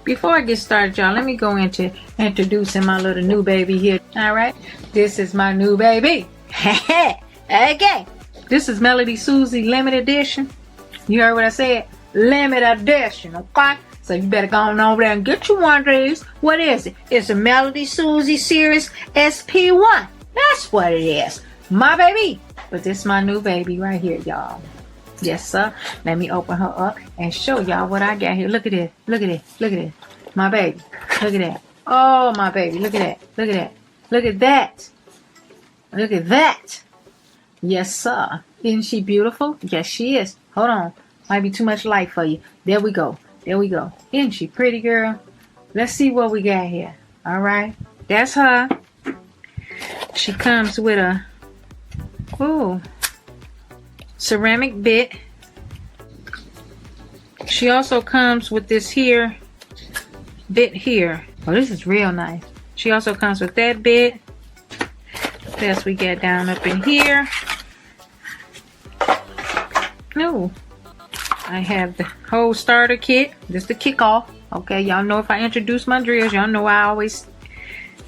Before I get started, y'all, let me go into introducing my little new baby here. Alright, this is my new baby. Okay, this is MelodySusie Limited Edition. You heard what I said? Limited Edition, okay? So you better go on over there and get you one of these. What is it? It's a MelodySusie Series SP1. That's what it is. My baby. But this is my new baby right here, y'all. Yes, sir. Let me open her up and show y'all what I got here. Look at this. Look at this. Look at this. My baby. Look at that. Oh, my baby. Look at that. Look at that. Look at that. Look at that. Yes, sir. Isn't she beautiful? Yes, she is. Hold on. Might be too much light for you. There we go. There we go. Isn't she pretty, girl? Let's see what we got here. All right. That's her. She comes with a ceramic bit. She also comes with this here bit here. Oh, this is real nice. She also comes with that bit. What else we got down up in here? No. I have the whole starter kit. This is the kickoff. Okay, y'all know if I introduce my drills, y'all know I always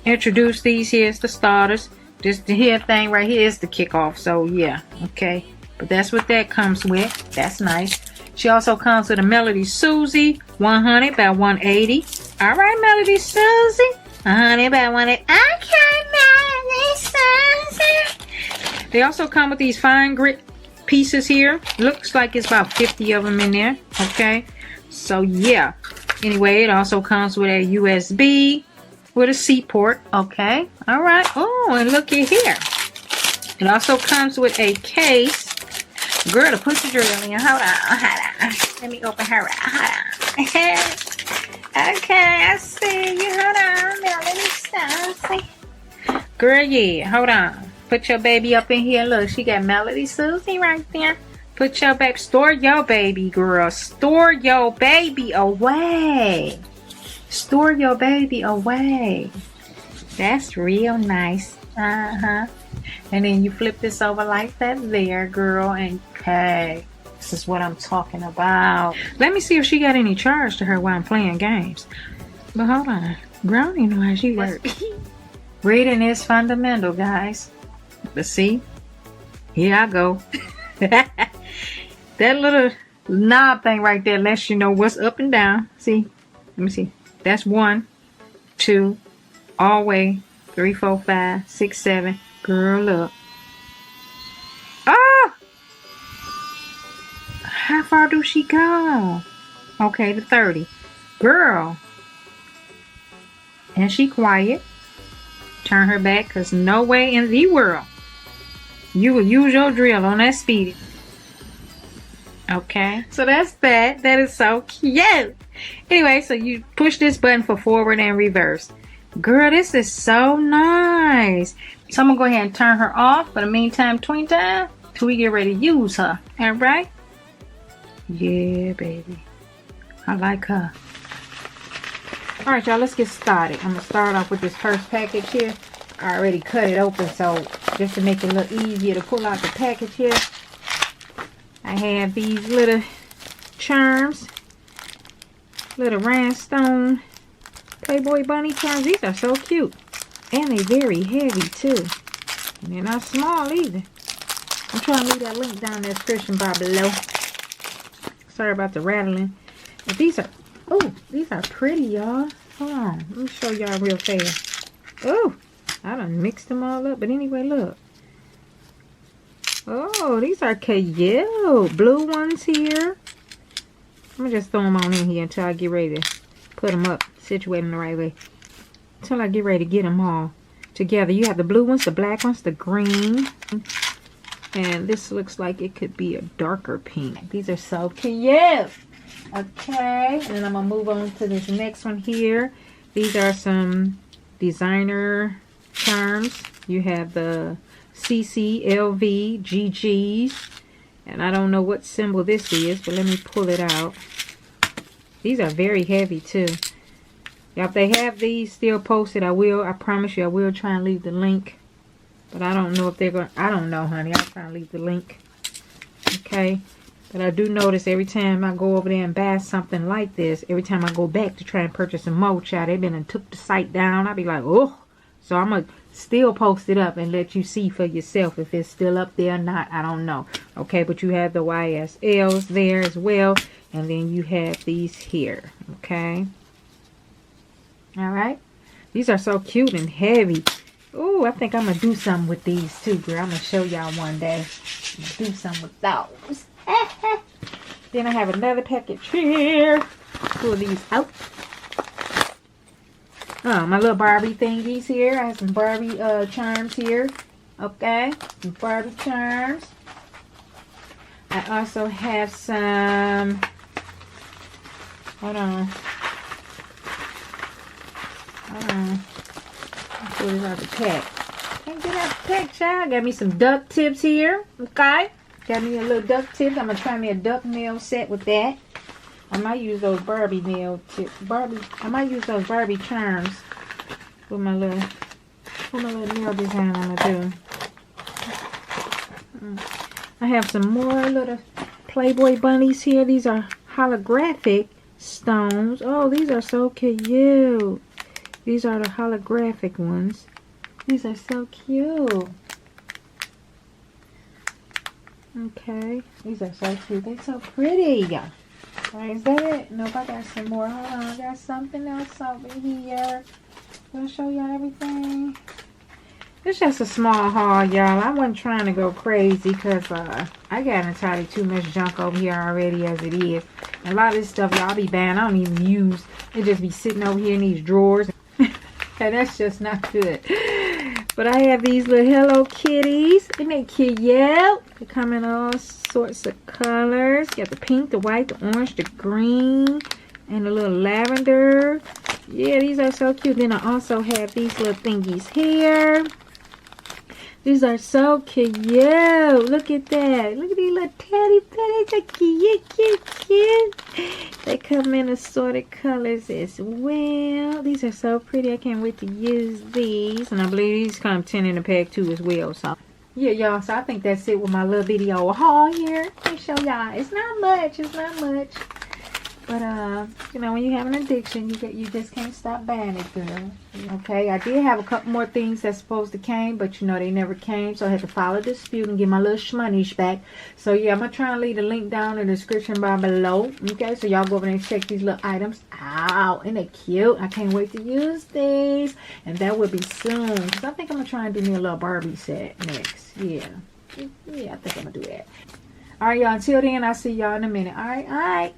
introduce these here as the starters. This here thing right here is the kickoff. So yeah, okay. But that's what that comes with. That's nice. She also comes with a MelodySusie 100 by 180. All right, MelodySusie 100 by 180. Okay, MelodySusie. They also come with these fine grit pieces here. Looks like it's about 50 of them in there. Okay, so yeah. Anyway, it also comes with a USB with a C port. Okay, all right. Oh, and looky here. It also comes with a case. Girl, to put the drill in. Hold on. Let me open her. Hold on. Okay, I see you. Hold on, MelodySusie. Girl, yeah. Hold on. Put your baby up in here. Look, she got MelodySusie right there. Put your baby. Store your baby, girl. Store your baby away. Store your baby away. That's real nice. And then you flip this over like that there, girl. And hey, this is what I'm talking about. Let me see if she got any charge to her while I'm playing games. But hold on. Girl, I don't even know how she works. Reading is fundamental, guys. But see, here I go. That little knob thing right there lets you know what's up and down. See? Let me see. That's 1, 2, all the way, 3, 4, 5, 6, 7. Girl, look. Oh! How far do she go? Okay, to 30. Girl. And she quiet. Turn her back, because no way in the world you will use your drill on that speed. Okay, so that's that. That is so cute. Anyway, so you push this button for forward and reverse. Girl, this is so nice. So I'm going to go ahead and turn her off. For the meantime, tween time, till we get ready to use her. All right? Yeah, baby. I like her. All right, y'all, let's get started. I'm going to start off with this first package here. I already cut it open, so just to make it a little easier to pull out the package here, I have these little charms. Little rhinestone Playboy bunny charms. These are so cute. And they're very heavy, too. And they're not small, either. I'm trying to leave that link down in the description bar below. Sorry about the rattling. But these are... Oh, these are pretty, y'all. Hold on. Let me show y'all real fast. Oh, I done mixed them all up. But anyway, look. Oh, these are cute. Blue ones here. I'm going to just throw them on in here until I get ready to put them up. Situate them the right way. Until I get ready to get them all together. You have the blue ones, the black ones, the green. And this looks like it could be a darker pink. These are so cute. Okay, and then I'm going to move on to this next one here. These are some designer charms. You have the CC, LV, GGs. And I don't know what symbol this is, but let me pull it out. These are very heavy too. If they have these still posted, I promise you, I will try and leave the link. But I don't know if they're going to, I don't know, honey. I'll try and leave the link. Okay. But I do notice every time I go over there and buy something like this, every time I go back to try and purchase some more, child, they been and took the site down. I be like, oh. So I'm going to still post it up and let you see for yourself if it's still up there or not. I don't know. Okay, but you have the YSLs there as well. And then you have these here. Okay. All right. These are so cute and heavy. Ooh, I think I'm going to do something with these too, girl. I'm going to show y'all one day. I'm going to do something with those. Then I have another package here. Pull these out. My little Barbie thingies here. I have some Barbie charms here. Okay. Some Barbie charms. I also have some... Hold on. I'll pull this out the pack. Can't get out the pack, child. Got me some duck tips here. Okay. Got me a little duck tips. I'm going to try me a duck nail set with that. I might use those Barbie nail tips. I might use those Barbie charms with my little nail design I'm going to do. I have some more little Playboy bunnies here. These are holographic stones. Oh, these are so cute. These are the holographic ones. These are so cute. Okay. These are so cute. They're so pretty. Alright, is that it? Nope, I got some more. Hold on. I got something else over here. I'll show y'all everything. It's just a small haul, y'all. I wasn't trying to go crazy because I got entirely too much junk over here already as it is. And a lot of this stuff y'all be buying, I don't even use. It just be sitting over here in these drawers. And that's just not good. But I have these little Hello Kitties. Isn't they cute? Yep. They come in all sorts of colors. You got the pink, the white, the orange, the green, and the little lavender. Yeah, these are so cute. Then I also have these little thingies here. These are so cute. Look at that. Look at these little teddy bears. They're cute. They come in assorted colors as well. These are so pretty. I can't wait to use these. And I believe these come 10 in a pack too as well. So yeah, y'all. So I think that's it with my little video haul here. Let me show y'all. It's not much. But you know, when you have an addiction, you just can't stop buying it, girl. Okay, I did have a couple more things that's supposed to came, but you know they never came, so I had to file a dispute and get my little shmoney's back. So yeah, I'm gonna try and leave the link down in the description bar below. Okay, so y'all go over there and check these little items out. Ain't they cute? I can't wait to use these, and that will be soon. Cause I think I'm gonna try and do me a little Barbie set next. Yeah, I think I'm gonna do that. All right, y'all. Until then, I'll see y'all in a minute. All right.